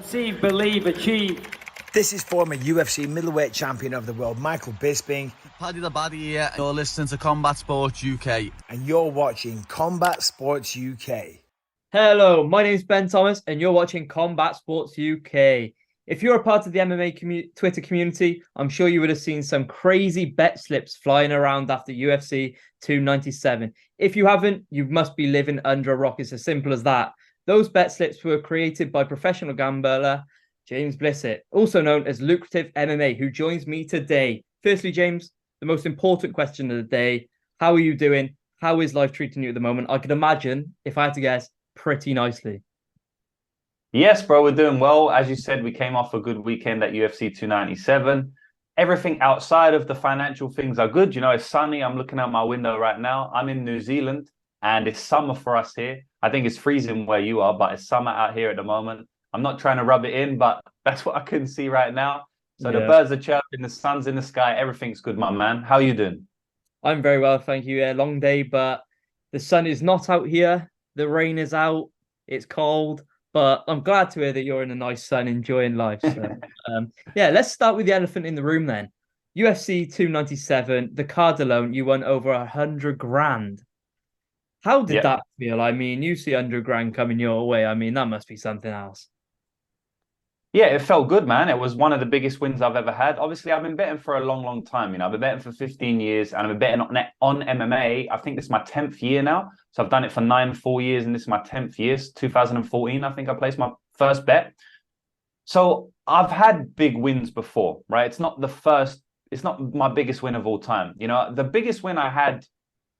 Conceive, believe, achieve. This is former UFC middleweight champion of the world, Michael Bisping. Paddy the Baddy here. You're listening to Combat Sports UK. And you're watching Combat Sports UK. Hello, my name is Ben Thomas, and you're watching Combat Sports UK. If you're a part of the MMA Twitter community, I'm sure you would have seen some crazy bet slips flying around after UFC 297. If you haven't, you must be living under a rock. It's as simple as that. Those bet slips were created by professional gambler James Blissett, also known as LucrativeMMA, who joins me today. Firstly, James, the most important question of the day: how are you doing? How is life treating you at the moment? I could imagine, if I had to guess, pretty nicely. Yes, bro, we're doing well. As you said, we came off a good weekend at UFC 297. Everything outside of the financial things are good. You know, it's sunny. I'm looking out my window right now. I'm in New Zealand, and it's summer for us here. I think it's freezing where you are, but it's summer out here at the moment. I'm not trying to rub it in, but that's what I can see right now. So The birds are chirping, the sun's in the sky. Everything's good, my man. How are you doing? I'm very well, thank you. Yeah, long day, but the sun is not out here. The rain is out. It's cold, but I'm glad to hear that you're in a nice sun, enjoying life. So, let's start with the elephant in the room then. UFC 297, the card alone, you won over 100 grand. How did that feel? I mean, you see 100 grand coming your way. I mean, that must be something else. Yeah, it felt good, man. It was one of the biggest wins I've ever had. Obviously, I've been betting for a long, long time. You know, I've been betting for 15 years, and I've been betting on MMA. I think this is my 10th year now. So I've done it for 4 years, and this is my 10th year. 2014, I think I placed my first bet. So I've had big wins before, right? It's not my biggest win of all time. You know, the biggest win I had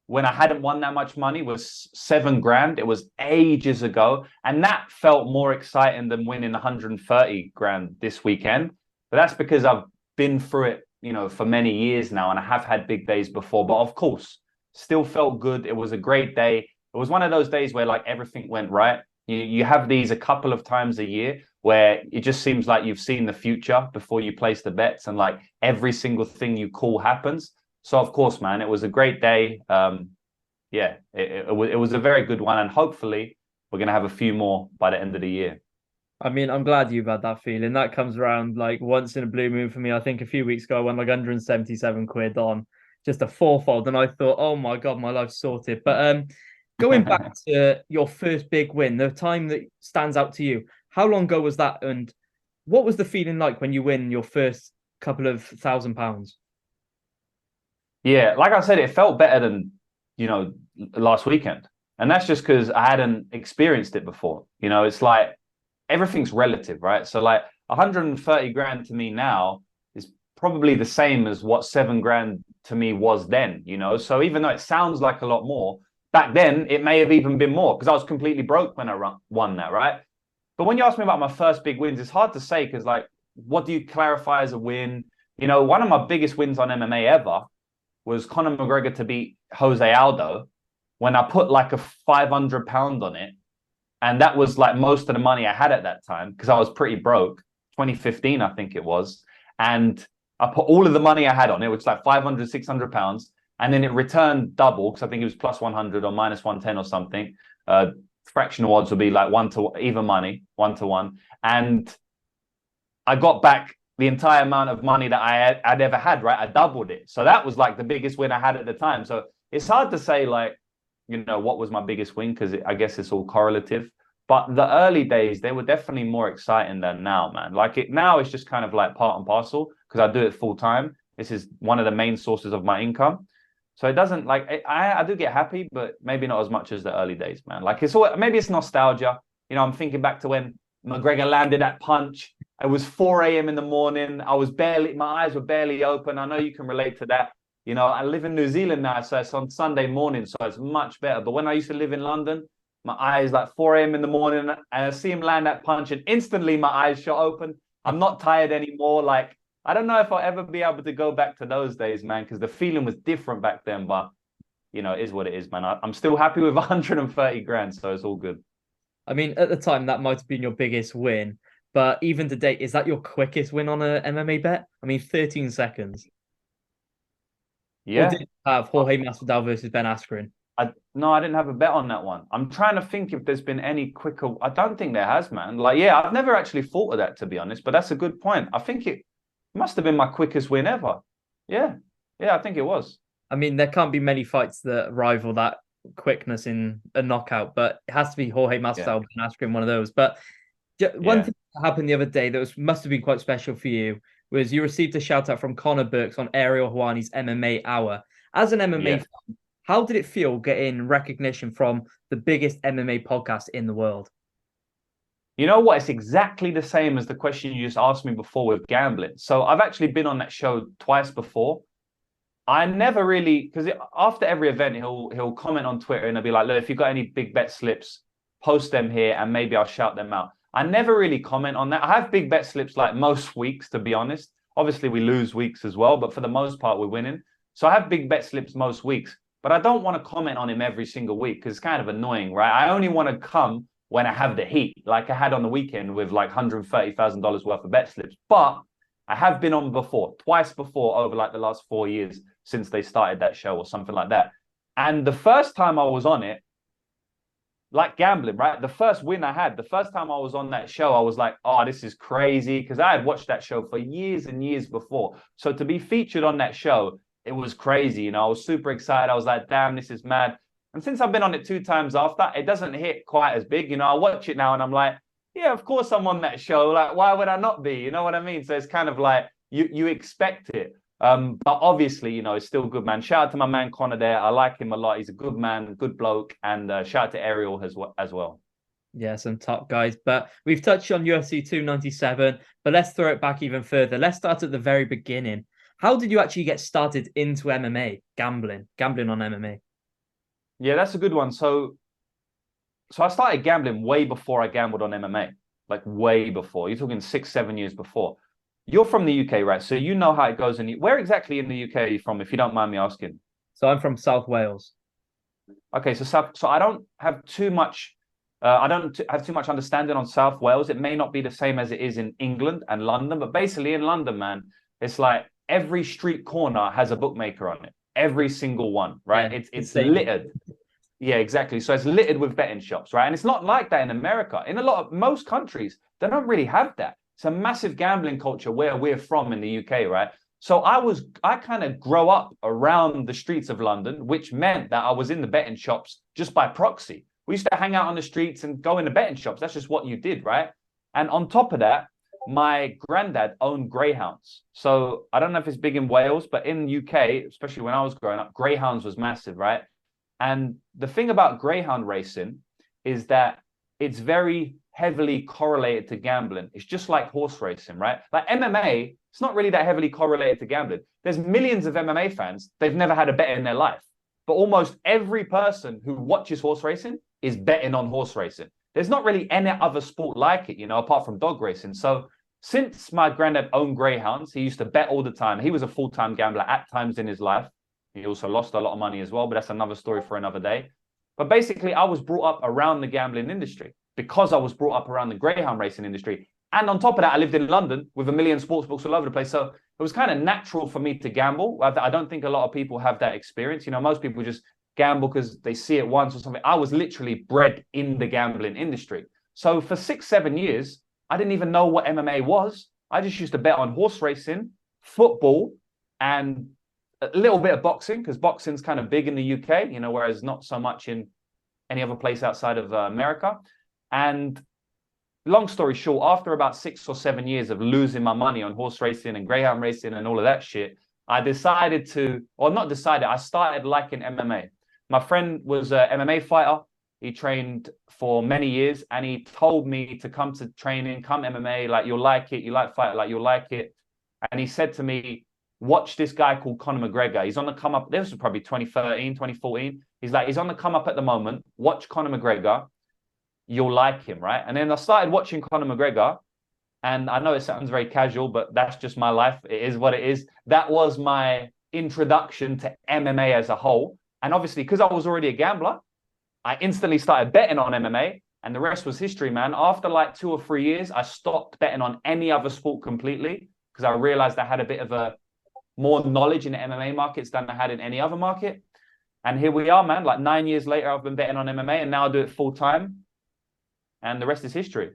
when I hadn't won that much money was 7 grand. It was ages ago. And that felt more exciting than winning 130 grand this weekend. But that's because I've been through it, you know, for many years now. And I have had big days before. But of course, still felt good. It was a great day. It was one of those days where like everything went right. You have these a couple of times a year where it just seems like you've seen the future before you place the bets. And like every single thing you call happens. So, of course, man, it was a great day. It was a very good one. And hopefully we're going to have a few more by the end of the year. I mean, I'm glad you've had that feeling. That comes around like once in a blue moon for me. I think a few weeks ago I won like 177 quid on just a fourfold. And I thought, oh, my God, my life's sorted. But going back to your first big win, the time that stands out to you, how long ago was that? And what was the feeling like when you win your first couple of £1,000? Yeah, like I said, it felt better than, you know, last weekend. And that's just because I hadn't experienced it before. You know, it's like everything's relative, right? So like 130 grand to me now is probably the same as what 7 grand to me was then, you know? So even though it sounds like a lot more, back then it may have even been more because I was completely broke when I won that, right? But when you ask me about my first big wins, it's hard to say because like, what do you clarify as a win? You know, one of my biggest wins on MMA ever was Conor McGregor to beat Jose Aldo when I put like a £500 on it. And that was like most of the money I had at that time because I was pretty broke. 2015, I think it was. And I put all of the money I had on it, which was like £500, £600. And then it returned double because I think it was plus 100 or minus 110 or something. Fractional odds would be like even money, 1-to-1. And I got back the entire amount of money that I'd ever had, right? I doubled it. So that was like the biggest win I had at the time. So it's hard to say like, you know, what was my biggest win because I guess it's all correlative. But the early days, they were definitely more exciting than now, man. Like now it's just kind of like part and parcel because I do it full time. This is one of the main sources of my income. So it doesn't like, I do get happy, but maybe not as much as the early days, man. Like maybe it's nostalgia. You know, I'm thinking back to when McGregor landed that punch. It was 4 a.m. in the morning. My eyes were barely open. I know you can relate to that. You know, I live in New Zealand now, so it's on Sunday morning, so it's much better. But when I used to live in London, my eyes like 4 a.m. in the morning, and I see him land that punch, and instantly my eyes shot open. I'm not tired anymore. Like, I don't know if I'll ever be able to go back to those days, man, because the feeling was different back then. But, you know, it is what it is, man. I'm still happy with 130 grand, so it's all good. I mean, at the time, that might have been your biggest win. But even to date, is that your quickest win on a MMA bet? I mean, 13 seconds. Yeah. Or did you have Jorge Masvidal versus Ben Askren? No, I didn't have a bet on that one. I'm trying to think if there's been any quicker. I don't think there has, man. Like, yeah, I've never actually thought of that, to be honest, but that's a good point. I think it must have been my quickest win ever. Yeah. Yeah, I think it was. I mean, there can't be many fights that rival that quickness in a knockout, but it has to be Jorge Masvidal and Askren, one of those. But one thing that happened the other day that must have been quite special for you was you received a shout out from Conor Burks on Ariel Helwani's MMA Hour. As an MMA fan, how did it feel getting recognition from the biggest MMA podcast in the world? You know what? It's exactly the same as the question you just asked me before with gambling. So I've actually been on that show twice before. I never really, because after every event, he'll comment on Twitter and he'll be like, look, if you've got any big bet slips, post them here and maybe I'll shout them out. I never really comment on that. I have big bet slips like most weeks, to be honest. Obviously, we lose weeks as well, but for the most part, we're winning. So I have big bet slips most weeks, but I don't want to comment on him every single week because it's kind of annoying, right? I only want to come when I have the heat, like I had on the weekend with like $130,000 worth of bet slips. But I have been on before, twice before over like the last 4 years since they started that show or something like that. And the first time I was on it, like gambling, right? The first win I had, the first time I was on that show, I was like, oh, this is crazy. Because I had watched that show for years and years before. So to be featured on that show, it was crazy. You know, I was super excited. I was like, damn, this is mad. And since I've been on it 2 times after, it doesn't hit quite as big. You know, I watch it now and I'm like, yeah, of course I'm on that show. Like, why would I not be? You know what I mean? So it's kind of like you expect it. But obviously, you know, it's still good, man. Shout out to my man Conor there. I like him a lot. He's a good man, good bloke. And shout out to Ariel as well. Yeah, some top guys. But we've touched on UFC 297, but let's throw it back even further. Let's start at the very beginning. How did you actually get started into MMA, gambling on MMA? Yeah, that's a good one. So I started gambling way before I gambled on MMA, like way before. You're talking 6-7 years before. You're from the UK, right? So you know how it goes. Where exactly in the UK are you from, if you don't mind me asking? So I'm from South Wales. Okay, so I don't have too much. I don't have too much understanding on South Wales. It may not be the same as it is in England and London, but basically in London, man, it's like every street corner has a bookmaker on it. Every single one, right? Yeah, it's littered. Yeah, exactly. So it's littered with betting shops, right? And it's not like that in America. In most countries, they don't really have that. It's a massive gambling culture where we're from in the UK, right? So I kind of grow up around the streets of London, which meant that I was in the betting shops just by proxy. We used to hang out on the streets and go in the betting shops. That's just what you did, right? And on top of that, my granddad owned greyhounds. So I don't know if it's big in Wales, but in the UK, especially when I was growing up, greyhounds was massive, right? And the thing about greyhound racing is that it's very heavily correlated to gambling. It's just like horse racing, right? Like MMA, it's not really that heavily correlated to gambling. There's millions of MMA fans, they've never had a bet in their life. But almost every person who watches horse racing is betting on horse racing. There's not really any other sport like it, you know, apart from dog racing. So since my granddad owned greyhounds, he used to bet all the time. He was a full-time gambler at times in his life. He also lost a lot of money as well, but that's another story for another day. But basically, I was brought up around the gambling industry because I was brought up around the greyhound racing industry. And on top of that, I lived in London with a million sportsbooks all over the place. So it was kind of natural for me to gamble. I don't think a lot of people have that experience. You know, most people just gamble because they see it once or something. I was literally bred in the gambling industry. So for 6-7 years, I didn't even know what MMA was. I just used to bet on horse racing, football, and a little bit of boxing, because boxing's kind of big in the UK, you know, whereas not so much in any other place outside of America. And long story short, after about 6 or 7 years of losing my money on horse racing and greyhound racing and all of that shit, I started liking MMA. My friend was an MMA fighter. He trained for many years and he told me to come to training, come MMA, like you'll like it. You like fight, like you'll like it. And he said to me, watch this guy called Conor McGregor. He's on the come up. This was probably 2013, 2014. He's on the come up at the moment. Watch Conor McGregor. You'll like him, right? And then I started watching Conor McGregor. And I know it sounds very casual, but that's just my life. It is what it is. That was my introduction to MMA as a whole. And obviously, because I was already a gambler, I instantly started betting on MMA. And the rest was history, man. After like 2 or 3 years, I stopped betting on any other sport completely because I realized I had a bit of more knowledge in the MMA markets than I had in any other market. And here we are, man. Like 9 years later, I've been betting on MMA, and now I do it full time. And the rest is history.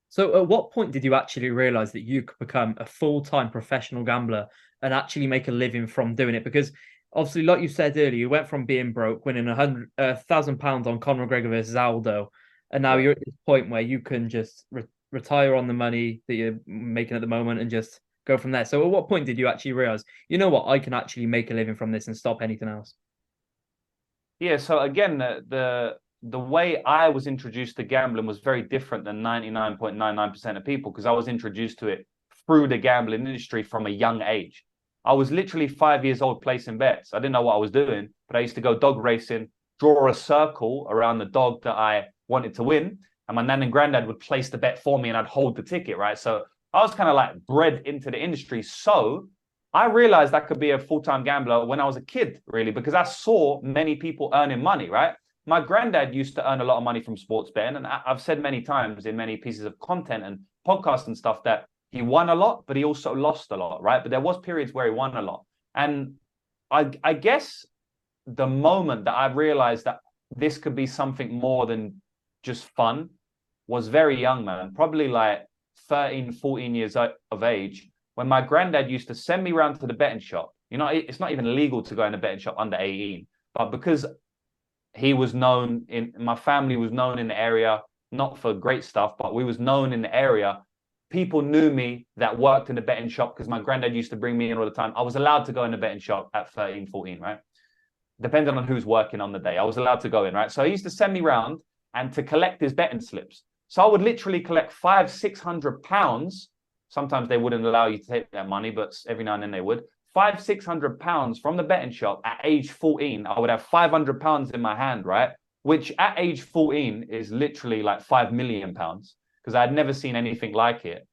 So at what point did you actually realize that you could become a full-time professional gambler and actually make a living from doing it? Because obviously, like you said earlier, you went from being broke, winning £1,000 on Conor McGregor versus Aldo, and now you're at this point where you can just retire on the money that you're making at the moment and just go from there. So at what point did you actually realize, you know what, I can actually make a living from this and stop anything else? Yeah, so again, the way I was introduced to gambling was very different than 99.99% of people, because I was introduced to it through the gambling industry from a young age. I was literally 5 years old placing bets. I didn't know what I was doing, but I used to go dog racing, draw a circle around the dog that I wanted to win, and my nan and granddad would place the bet for me and I'd hold the ticket, right? So I was kind of like bred into the industry. So I realized I could be a full-time gambler when I was a kid, really, because I saw many people earning money, right? My granddad used to earn a lot of money from sports betting. And I've said many times in many pieces of content and podcasts and stuff that he won a lot, but he also lost a lot, right? But there was periods where he won a lot. And I guess the moment that I realized that this could be something more than just fun was very young, man, probably like 13, 14 years of age, when my granddad used to send me around to the betting shop. You know, it's not even legal to go in a betting shop under 18, but because he was known in my family was known in the area, not for great stuff, but we was known in the area. People knew me that worked in the betting shop because my granddad used to bring me in all the time. I was allowed to go in the betting shop at 13, 14, right? Depending on who's working on the day, I was allowed to go in, right? So he used to send me around and to collect his betting slips. So I would literally collect £500-600. Sometimes they wouldn't allow you to take that money, but every now and then they would. £500-600 from the betting shop at age 14. I would have £500 in my hand, right? Which at age 14 is literally like £5 million, because I had never seen anything like it.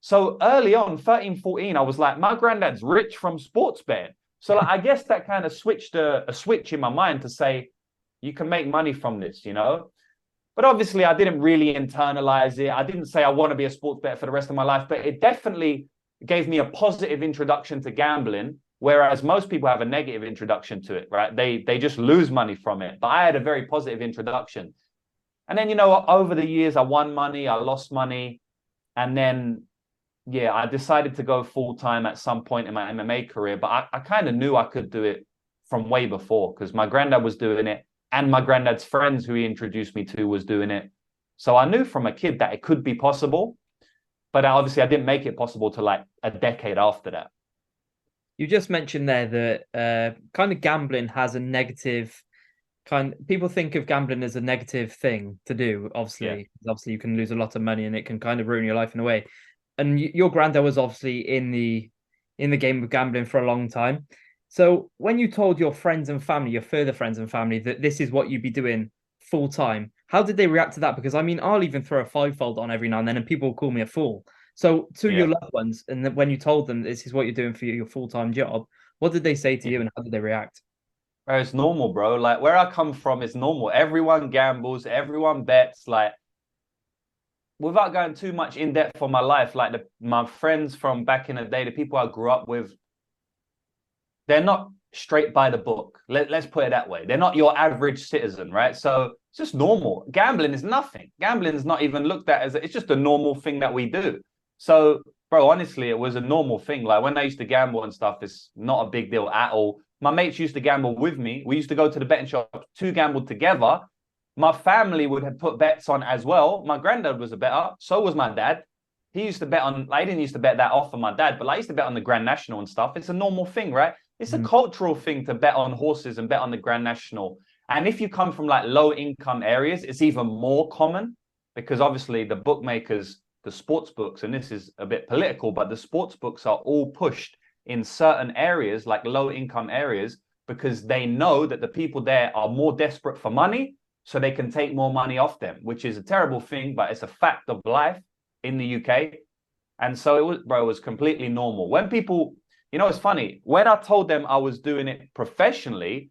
So early on, 13, 14, I was like, my granddad's rich from sports betting. So like, I guess that kind of switched a switch in my mind to say, you can make money from this, you know? But obviously, I didn't really internalize it. I didn't say I want to be a sports bettor for the rest of my life, but it definitely gave me a positive introduction to gambling, whereas most people have a negative introduction to it, right? They just lose money from it. But I had a very positive introduction. And then, you know, over the years, I won money, I lost money. And then, yeah, I decided to go full-time at some point in my MMA career. But I kind of knew I could do it from way before, because my granddad was doing it. And my granddad's friends who he introduced me to was doing it. So I knew from a kid that it could be possible. But obviously I didn't make it possible to like a decade after that. You just mentioned there that kind of gambling has a negative people think of gambling as a negative thing to do, obviously. Yeah. Obviously you can lose a lot of money and it can kind of ruin your life in a way. And your granddad was obviously in the game of gambling for a long time. So when you told your friends and family, your further friends and family, that this is what you'd be doing full time, how did they react to that? Because I mean, I'll even throw a fivefold on every now and then and people will call me a fool. So to your loved ones, and then when you told them this is what you're doing for your full-time job, what did they say to you and how did they react? It's normal, bro. Like where I come from, it's normal. Everyone gambles, everyone bets. Like, without going too much in depth for my life, like my friends from back in the day, the people I grew up with, they're not straight by the book. Let's put it that way. They're not your average citizen, right? So it's just normal. Gambling is nothing. Gambling is not even looked at as it's just a normal thing that we do. So, bro, honestly, it was a normal thing. Like when I used to gamble and stuff, it's not a big deal at all. My mates used to gamble with me. We used to go to the betting shop to gamble together. My family would have put bets on as well. My granddad was a bettor. So was my dad. He used to bet on, like, I didn't used to bet that often, my dad, but like, I used to bet on the Grand National and stuff. It's a normal thing, right? It's a cultural thing to bet on horses and bet on the Grand National. And if you come from like low income areas, it's even more common because obviously the bookmakers, the sports books, and this is a bit political, but the sports books are all pushed in certain areas, like low income areas, because they know that the people there are more desperate for money, so they can take more money off them, which is a terrible thing, but it's a fact of life in the UK. And so it was, bro, it was completely normal. When people, you know, it's funny, when I told them I was doing it professionally,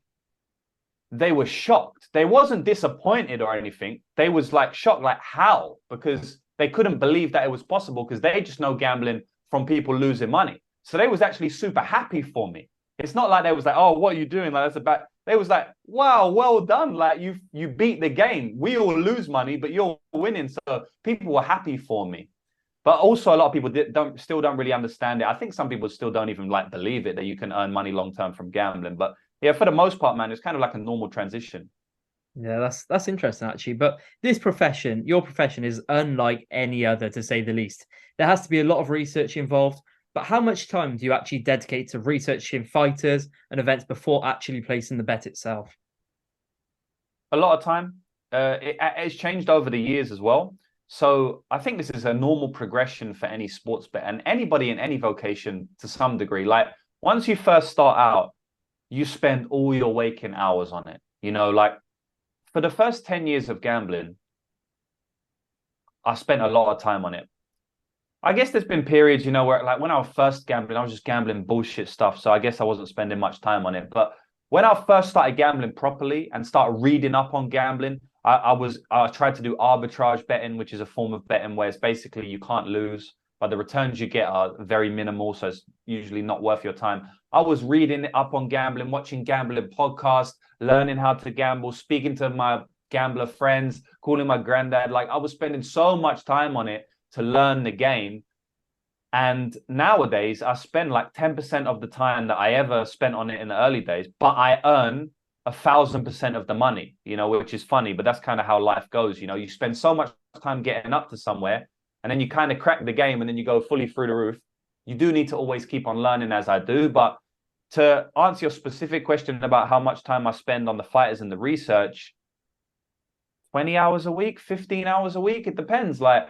they were shocked. They wasn't disappointed or anything. They was like shocked, like how? Because they couldn't believe that it was possible because they just know gambling from people losing money. So they was actually super happy for me. It's not like they was like, oh, what are you doing? Like, that's about. They was like, wow, well done. Like you beat the game. We all lose money, but you're winning. So people were happy for me. But also a lot of people still don't really understand it. I think some people still don't even like believe it that you can earn money long term from gambling. But yeah, for the most part, man, it's kind of like a normal transition. Yeah, that's interesting actually. But this profession, your profession, is unlike any other, to say the least. There has to be a lot of research involved. But how much time do you actually dedicate to researching fighters and events before actually placing the bet itself? A lot of time. It's changed over the years as well. So I think this is a normal progression for any sports bet and anybody in any vocation to some degree. Like once you first start out, you spend all your waking hours on it. You know, like for the first 10 years of gambling, I spent a lot of time on it. I guess there's been periods, you know, where like when I was first gambling, I was just gambling bullshit stuff. So I guess I wasn't spending much time on it. But when I first started gambling properly and started reading up on gambling, I tried to do arbitrage betting, which is a form of betting where it's basically you can't lose, but the returns you get are very minimal. So it's usually not worth your time. I was reading up on gambling, watching gambling podcasts, learning how to gamble, speaking to my gambler friends, calling my granddad. Like I was spending so much time on it to learn the game. And nowadays I spend like 10% of the time that I ever spent on it in the early days, but I earn 1,000% of the money, you know, which is funny, but that's kind of how life goes. You know, you spend so much time getting up to somewhere and then you kind of crack the game and then you go fully through the roof. You do need to always keep on learning as I do. But to answer your specific question about how much time I spend on the fighters and the research, 20 hours a week, 15 hours a week, it depends. Like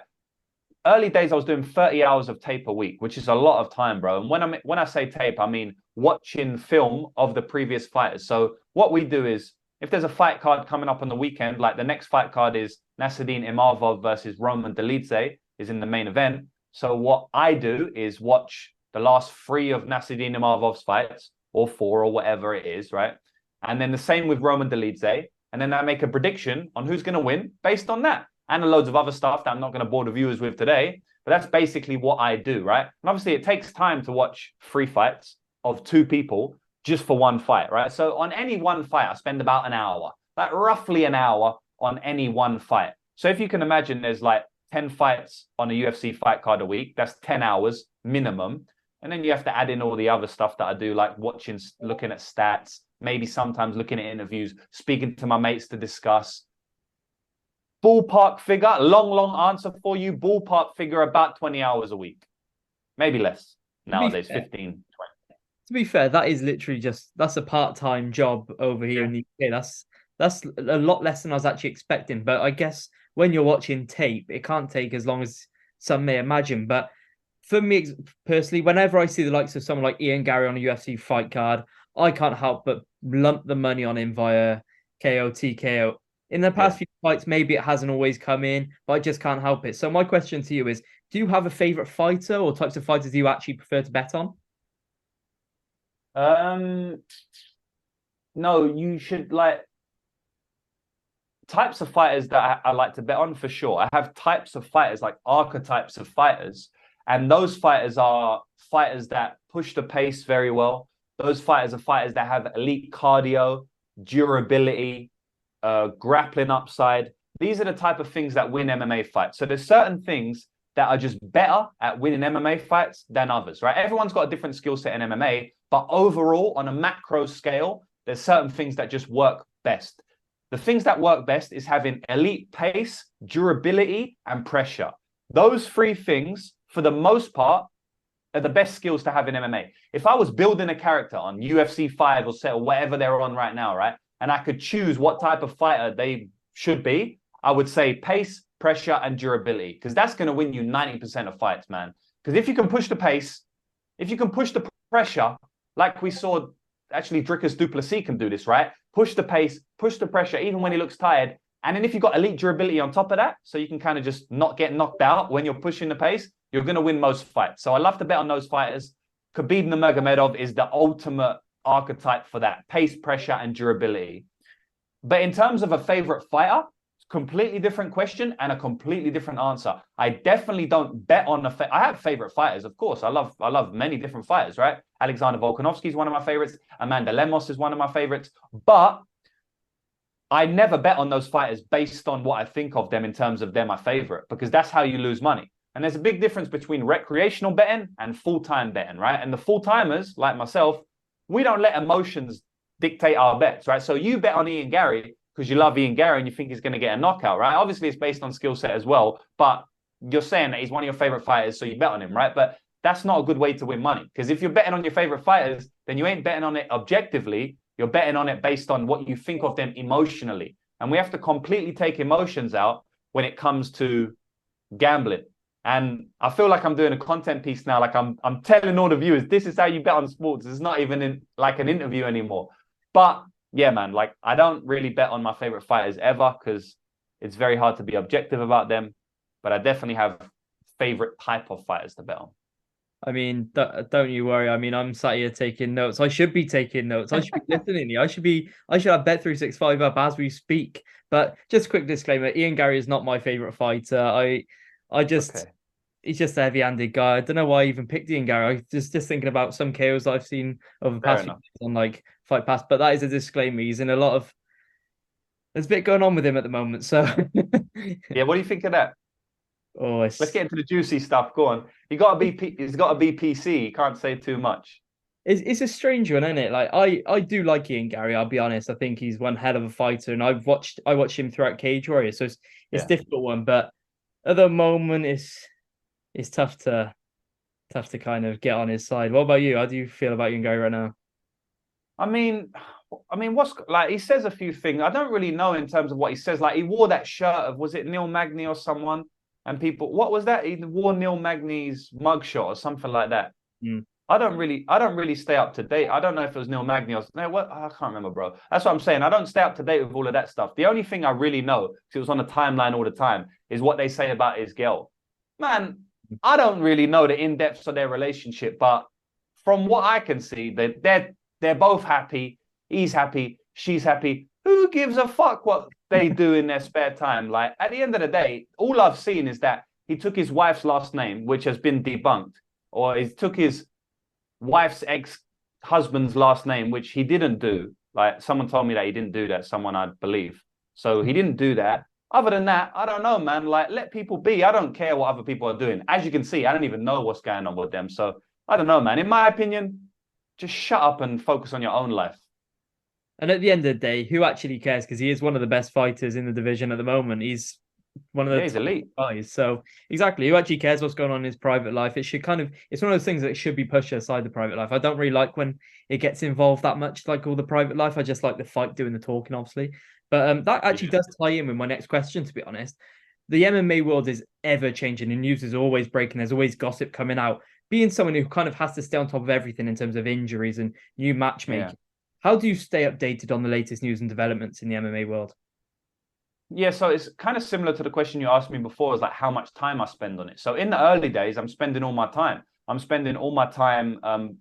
early days, I was doing 30 hours of tape a week, which is a lot of time, bro. And when I say tape, I mean watching film of the previous fighters. So what we do is, if there's a fight card coming up on the weekend, like the next fight card is Nasruddin Imavov versus Roman Dolidze is in the main event. So what I do is watch the last 3 of Nasruddin Imavov's fights, or 4 or whatever it is, right? And then the same with Roman Dolidze. And then I make a prediction on who's going to win based on that. And loads of other stuff that I'm not going to bore the viewers with today. But that's basically what I do, right? And obviously it takes time to watch 3 fights of 2 people just for one fight, right? So on any one fight, I spend about an hour, like roughly an hour on any one fight. So if you can imagine there's like 10 fights on a UFC fight card a week, that's 10 hours minimum. And then you have to add in all the other stuff that I do, like watching, looking at stats, maybe sometimes looking at interviews, speaking to my mates to discuss. Ballpark figure, long answer for you. Ballpark figure about 20 hours a week. Maybe less nowadays, 15, 20. To be fair, that is literally that's a part-time job over here in the UK. That's a lot less than I was actually expecting. But I guess when you're watching tape, it can't take as long as some may imagine. But for me personally, whenever I see the likes of someone like Ian Gary on a UFC fight card, I can't help but lump the money on him via KO, TKO. In the past few fights, maybe it hasn't always come in, but I just can't help it. So my question to you is, do you have a favorite fighter or types of fighters you actually prefer to bet on? No, you should like types of fighters that I like to bet on for sure. I have types of fighters, like archetypes of fighters. And those fighters are fighters that push the pace very well. Those fighters are fighters that have elite cardio, durability, grappling upside. These are the type of things that win MMA fights. So there's certain things that are just better at winning MMA fights than others, right? Everyone's got a different skill set in MMA, but overall, on a macro scale, there's certain things that just work best. The things that work best is having elite pace, durability, and pressure. Those 3 things, for the most part, are the best skills to have in MMA. If I was building a character on UFC 5 or 6 or whatever they're on right now, right? And I could choose what type of fighter they should be, I would say pace, pressure, and durability, because that's going to win you 90% of fights, man. Because if you can push the pace, if you can push the pressure, like we saw, actually Dricus du Plessis can do this, right? Push the pace, push the pressure, even when he looks tired. And then if you've got elite durability on top of that, so you can kind of just not get knocked out when you're pushing the pace, you're going to win most fights. So I love to bet on those fighters. Khabib Nurmagomedov is the ultimate archetype for that, pace, pressure, and durability. But in terms of a favorite fighter, completely different question and a completely different answer. I definitely don't bet on I have favorite fighters, of course. I love many different fighters, right? Alexander Volkanovski is one of my favorites. Amanda Lemos is one of my favorites. But I never bet on those fighters based on what I think of them in terms of they're my favorite, because that's how you lose money. And there's a big difference between recreational betting and full-time betting, right? And the full-timers, like myself, we don't let emotions dictate our bets, right? So you bet on Ian Gary because you love Ian Gary and you think he's going to get a knockout, right? Obviously, it's based on skill set as well, but you're saying that he's one of your favorite fighters, so you bet on him, right? But that's not a good way to win money, because if you're betting on your favorite fighters, then you ain't betting on it objectively. You're betting on it based on what you think of them emotionally. And we have to completely take emotions out when it comes to gambling. And I feel like I'm doing a content piece now. Like I'm telling all the viewers, this is how you bet on sports. It's not even like an interview anymore. But yeah, man, like I don't really bet on my favorite fighters ever, because it's very hard to be objective about them. But I definitely have favorite type of fighters to bet on. I mean, don't you worry. I mean, I'm sat here taking notes. I should be taking notes. I should be listening. I should have Bet365 up as we speak. But just a quick disclaimer: Ian Gary is not my favorite fighter. He's just a heavy-handed guy. I don't know why I even picked Ian Gary. I just thinking about some KOs that I've seen over the past few years on like Fight Pass. But that is a disclaimer. He's in a lot of. There's a bit going on with him at the moment. So yeah, what do you think of that? Oh, let's get into the juicy stuff. Go on. He's got to be PC. He can't say too much. It's a strange one, isn't it? Like I do like Ian Gary. I'll be honest. I think he's one hell of a fighter, and I watched him throughout Cage Warriors, so it's a difficult one. But at the moment, it's tough to kind of get on his side. What about you? How do you feel about Ian Gary right now? I mean, what's like he says a few things. I don't really know in terms of what he says. Like he wore that shirt of, was it Neil Magny or someone? And people, what was that? He wore Neil Magny's mugshot or something like that. Mm. I don't really stay up to date. I don't know if it was Neil Magny or no, what, I can't remember, bro. That's what I'm saying. I don't stay up to date with all of that stuff. The only thing I really know, because it was on the timeline all the time, is what they say about his girl. Man, I don't really know the in-depths of their relationship, but from what I can see, they're both happy. He's happy. She's happy. Who gives a fuck what they do in their spare time? Like, at the end of the day, all I've seen is that he took his wife's last name, which has been debunked, or he took his wife's ex-husband's last name, which he didn't do. Like, someone told me that he didn't do that, someone I believe. So he didn't do that. Other than that, I don't know, man. Like, let people be. I don't care what other people are doing. As you can see, I don't even know what's going on with them. So I don't know, man. In my opinion, just shut up and focus on your own life. And at the end of the day, who actually cares? Because he is one of the best fighters in the division at the moment. He's one of the he's elite guys. So exactly, who actually cares what's going on in his private life? It should it's one of those things that should be pushed aside the private life. I don't really like when it gets involved that much, like all the private life. I just like the fight doing the talking, obviously. But that actually does tie in with my next question, to be honest. The MMA world is ever changing and news is always breaking. There's always gossip coming out. Being someone who kind of has to stay on top of everything in terms of injuries and new matchmaking, how do you stay updated on the latest news and developments in the MMA world? Yeah, so it's kind of similar to the question you asked me before, is like how much time I spend on it. So in the early days, I'm spending all my time. I'm spending all my time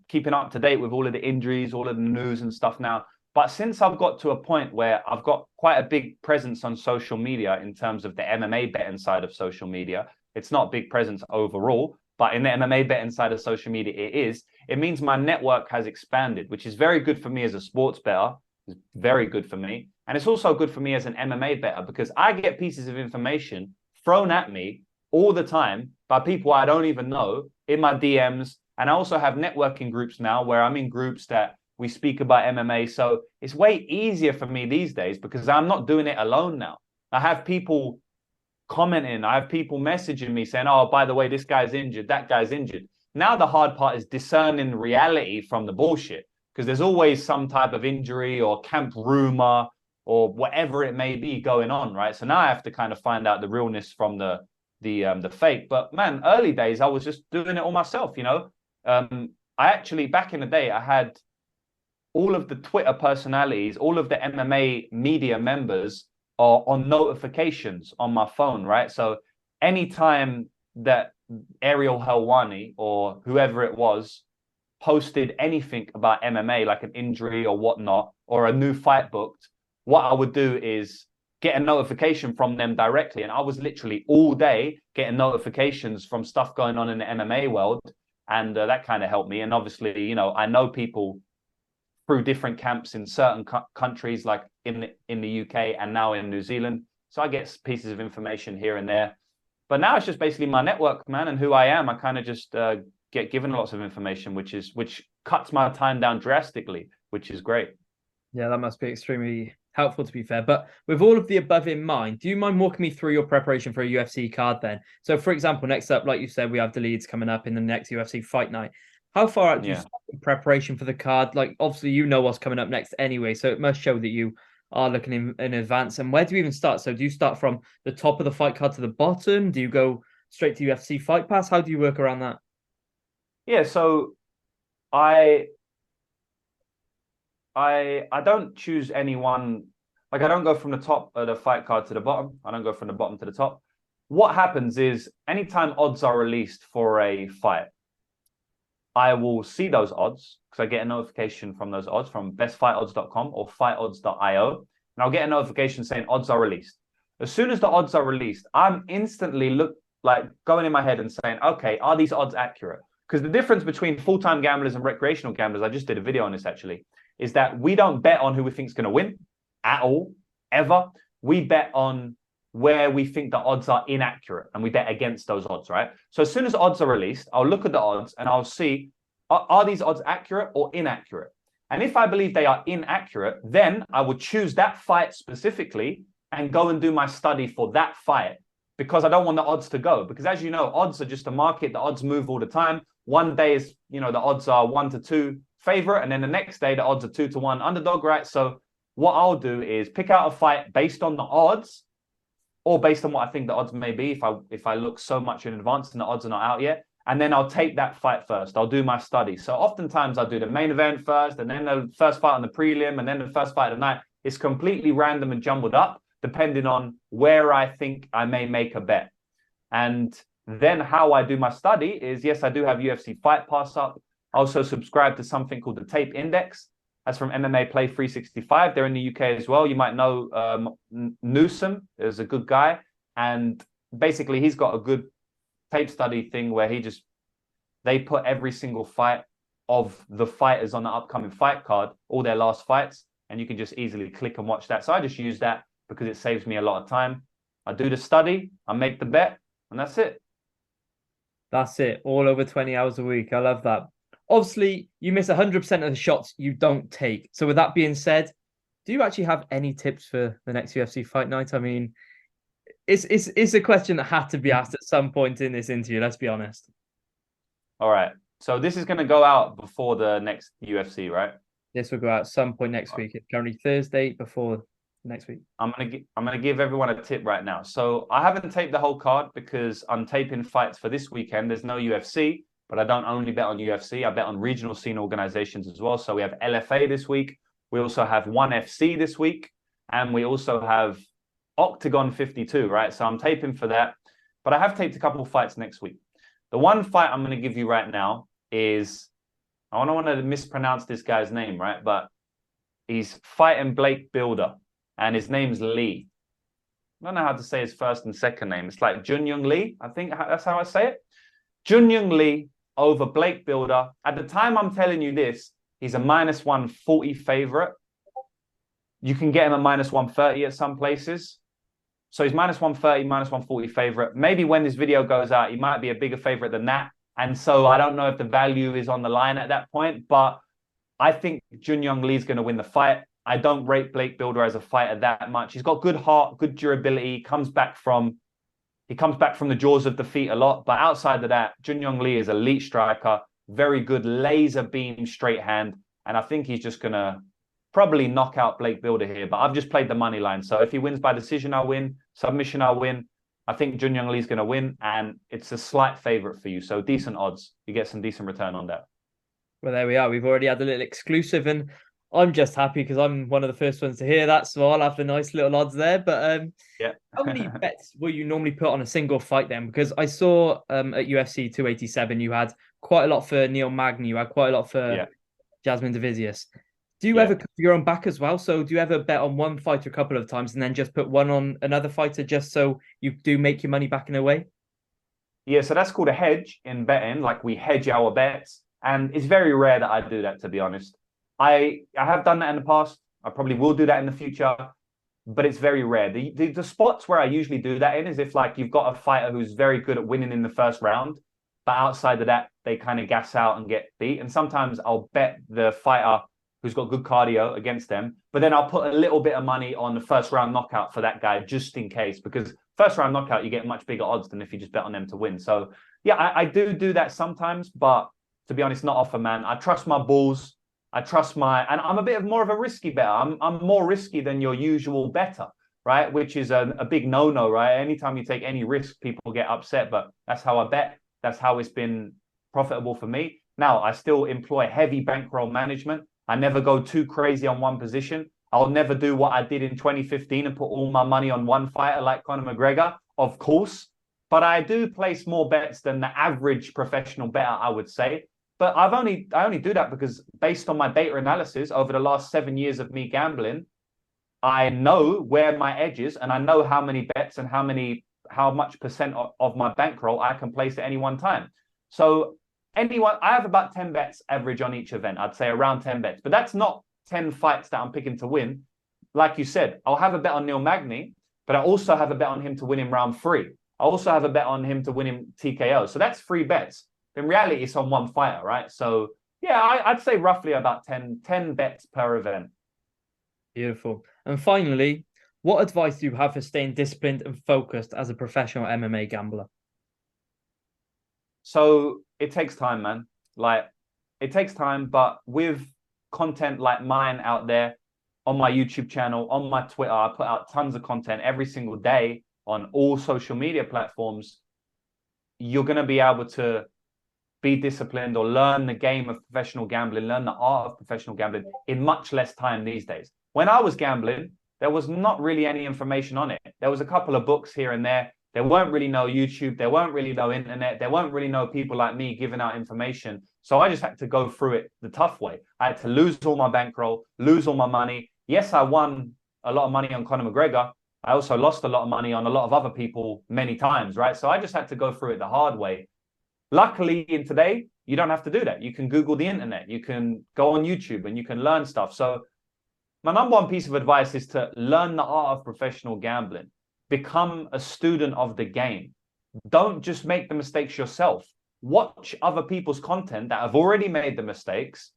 keeping up to date with all of the injuries, all of the news and stuff now. But since I've got to a point where I've got quite a big presence on social media in terms of the MMA betting side of social media, it's not a big presence overall, but in the MMA betting side of social media, it means my network has expanded, which is very good for me as a sports bettor. It's very good for me. And it's also good for me as an MMA bettor, because I get pieces of information thrown at me all the time by people I don't even know in my DMs. And I also have networking groups now where I'm in groups that we speak about MMA. So it's way easier for me these days because I'm not doing it alone now. I have people commenting. I have people messaging me saying, oh, by the way, this guy's injured, that guy's injured. Now the hard part is discerning reality from the bullshit, because there's always some type of injury or camp rumor or whatever it may be going on, right? So now I have to kind of find out the realness from the fake. But man, early days, I was just doing it all myself, you know? I actually, back in the day, I had all of the Twitter personalities, all of the MMA media members are on notifications on my phone, right? So anytime that Ariel Helwani or whoever it was posted anything about MMA, like an injury or whatnot, or a new fight booked, what I would do is get a notification from them directly. And I was literally all day getting notifications from stuff going on in the MMA world. And that kind of helped me. And obviously, you know, I know people through different camps in certain countries, like in the UK and now in New Zealand. So I get pieces of information here and there. But now it's just basically my network, man, and who I am. I kind of just get given lots of information, which cuts my time down drastically, which is great. Yeah, that must be extremely helpful, to be fair. But with all of the above in mind, do you mind walking me through your preparation for a UFC card then? So, for example, next up, like you said, we have the leads coming up in the next UFC fight night. How far out do you start in preparation for the card? Like, obviously, you know what's coming up next anyway, so it must show that you are looking in advance. And where do you even start? So do you start from the top of the fight card to the bottom? Do you go straight to UFC Fight Pass? How do you work around that? Yeah, so I don't choose anyone. Like, I don't go from the top of the fight card to the bottom. I don't go from the bottom to the top. What happens is anytime odds are released for a fight, I will see those odds because I get a notification from those odds from bestfightodds.com or fightodds.io. And I'll get a notification saying odds are released. As soon as the odds are released, I'm instantly going in my head and saying, okay, are these odds accurate? Because the difference between full-time gamblers and recreational gamblers, I just did a video on this actually, is that we don't bet on who we think is going to win at all, ever. We bet on where we think the odds are inaccurate, and we bet against those odds, right? So as soon as odds are released, I'll look at the odds and I'll see, are these odds accurate or inaccurate? And if I believe they are inaccurate, then I would choose that fight specifically and go and do my study for that fight, because I don't want the odds to go. Because as you know, odds are just a market. The odds move all the time. One day is, you know, the odds are 1-2 favorite, and then the next day the odds are 2-1 underdog, right? So what I'll do is pick out a fight based on the odds, or based on what I think the odds may be if I look so much in advance and the odds are not out yet. And then I'll take that fight first. I'll do my study. So oftentimes I'll do the main event first, and then the first fight on the prelim, and then the first fight of the night. It's completely random and jumbled up, depending on where I think I may make a bet. And then how I do my study is, yes, I do have UFC Fight Pass up. I also subscribe to something called the Tape Index. That's from MMA Play 365. They're in the UK as well. You might know Newsom is a good guy. And basically, he's got a good tape study thing where they put every single fight of the fighters on the upcoming fight card, all their last fights, and you can just easily click and watch that. So I just use that because it saves me a lot of time. I do the study, I make the bet, and that's it. That's it. All over 20 hours a week. I love that. Obviously, you miss 100% of the shots you don't take. So with that being said, do you actually have any tips for the next UFC fight night? I mean, it's a question that had to be asked at some point in this interview, let's be honest. All right. So this is going to go out before the next UFC, right? This will go out at some point next week. It's currently Thursday before next week. I'm gonna give everyone a tip right now. So I haven't taped the whole card because I'm taping fights for this weekend. There's no UFC. But I don't only bet on UFC. I bet on regional scene organizations as well. So we have LFA this week. We also have ONE FC this week. And we also have Octagon 52, right? So I'm taping for that. But I have taped a couple of fights next week. The one fight I'm going to give you right now is, I don't want to mispronounce this guy's name, right? But he's fighting Blake Builder. And his name's Lee. I don't know how to say his first and second name. It's like Junyoung Lee. I think that's how I say it. Junyoung Lee over Blake Builder. At the time I'm telling you this, he's a -140 favorite. You can get him at -130 at some places. So he's -130, -140 favorite. Maybe when this video goes out, he might be a bigger favorite than that. And so I don't know if the value is on the line at that point, but I think Junyoung Lee's going to win the fight. I don't rate Blake Builder as a fighter that much. He's got good heart, good durability. He comes back from the jaws of defeat a lot. But outside of that, Junyoung Lee is an elite striker, very good laser beam straight hand. And I think he's just going to probably knock out Blake Builder here. But I've just played the money line. So if he wins by decision, I'll win. Submission, I'll win. I think Junyoung Lee's going to win. And it's a slight favorite for you. So decent odds. You get some decent return on that. Well, there we are. We've already had a little exclusive. And I'm just happy because I'm one of the first ones to hear that. So I'll have the nice little odds there. But yeah. How many bets will you normally put on a single fight then? Because I saw at UFC 287, you had quite a lot for Neil Magny. You had quite a lot for Jasmine Davisius. Do you Yeah. ever cover your own back as well? So do you ever bet on one fighter a couple of times and then just put one on another fighter just so you do make your money back in a way? Yeah, so that's called a hedge in betting. Like we hedge our bets, and it's very rare that I do that, to be honest. I have done that in the past. I probably will do that in the future, but it's very rare. The spots where I usually do that in is if like you've got a fighter who's very good at winning in the first round, but outside of that, they kind of gas out and get beat. And sometimes I'll bet the fighter who's got good cardio against them, but then I'll put a little bit of money on the first round knockout for that guy just in case, because first round knockout, you get much bigger odds than if you just bet on them to win. So yeah, I do that sometimes, but to be honest, not often, man. I trust my balls. I trust and I'm a bit more of a risky better. I'm more risky than your usual better, right? Which is a big no-no, right? Anytime you take any risk, people get upset, but that's how I bet. That's how it's been profitable for me. Now, I still employ heavy bankroll management. I never go too crazy on one position. I'll never do what I did in 2015 and put all my money on one fighter like Conor McGregor, of course. But I do place more bets than the average professional bettor, I would say. But I only do that because based on my data analysis over the last 7 years of me gambling, I know where my edge is and I know how many bets and how much percent of my bankroll I can place at any one time. So I have about 10 bets average on each event. I'd say around 10 bets, but that's not 10 fights that I'm picking to win. Like you said, I'll have a bet on Neil Magny, but I also have a bet on him to win in round 3. I also have a bet on him to win in TKO. So that's 3 bets. In reality, it's on one fighter, right? So yeah, I'd say roughly about 10 bets per event. Beautiful. And finally, what advice do you have for staying disciplined and focused as a professional MMA gambler? So it takes time, man. Like it takes time, but with content like mine out there on my YouTube channel, on my Twitter, I put out tons of content every single day on all social media platforms. You're going to be able to be disciplined or learn the game of professional gambling, learn the art of professional gambling in much less time these days. When I was gambling, there was not really any information on it. There was a couple of books here and there. There weren't really no YouTube. There weren't really no internet. There weren't really no people like me giving out information. So I just had to go through it the tough way. I had to lose all my bankroll, lose all my money. Yes, I won a lot of money on Conor McGregor. I also lost a lot of money on a lot of other people many times, right? So I just had to go through it the hard way. Luckily, in today, you don't have to do that. You can Google the internet. You can go on YouTube and you can learn stuff. So my number one piece of advice is to learn the art of professional gambling. Become a student of the game. Don't just make the mistakes yourself. Watch other people's content that have already made the mistakes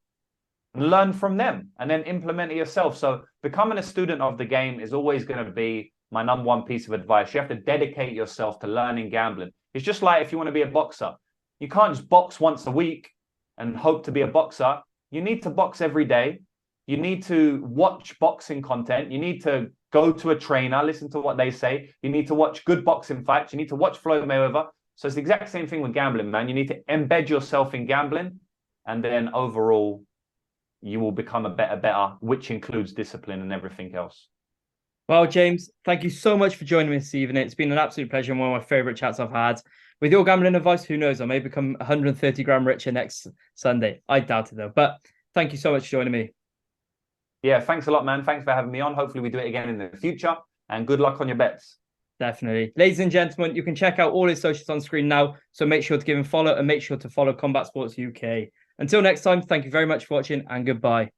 and learn from them and then implement it yourself. So becoming a student of the game is always going to be my number one piece of advice. You have to dedicate yourself to learning gambling. It's just like if you want to be a boxer. You can't just box once a week and hope to be a boxer. You need to box every day. You need to watch boxing content. You need to go to a trainer, listen to what they say. You need to watch good boxing fights. You need to watch Floyd Mayweather. So it's the exact same thing with gambling, man. You need to embed yourself in gambling, and then overall, you will become a better, which includes discipline and everything else. Well, James, thank you so much for joining me this evening. It's been an absolute pleasure and one of my favorite chats I've had. With your gambling advice, who knows? I may become 130 grand richer next Sunday. I doubt it, though. But thank you so much for joining me. Yeah, thanks a lot, man. Thanks for having me on. Hopefully we do it again in the future. And good luck on your bets. Definitely. Ladies and gentlemen, you can check out all his socials on screen now. So make sure to give him a follow and make sure to follow Combat Sports UK. Until next time, thank you very much for watching and goodbye.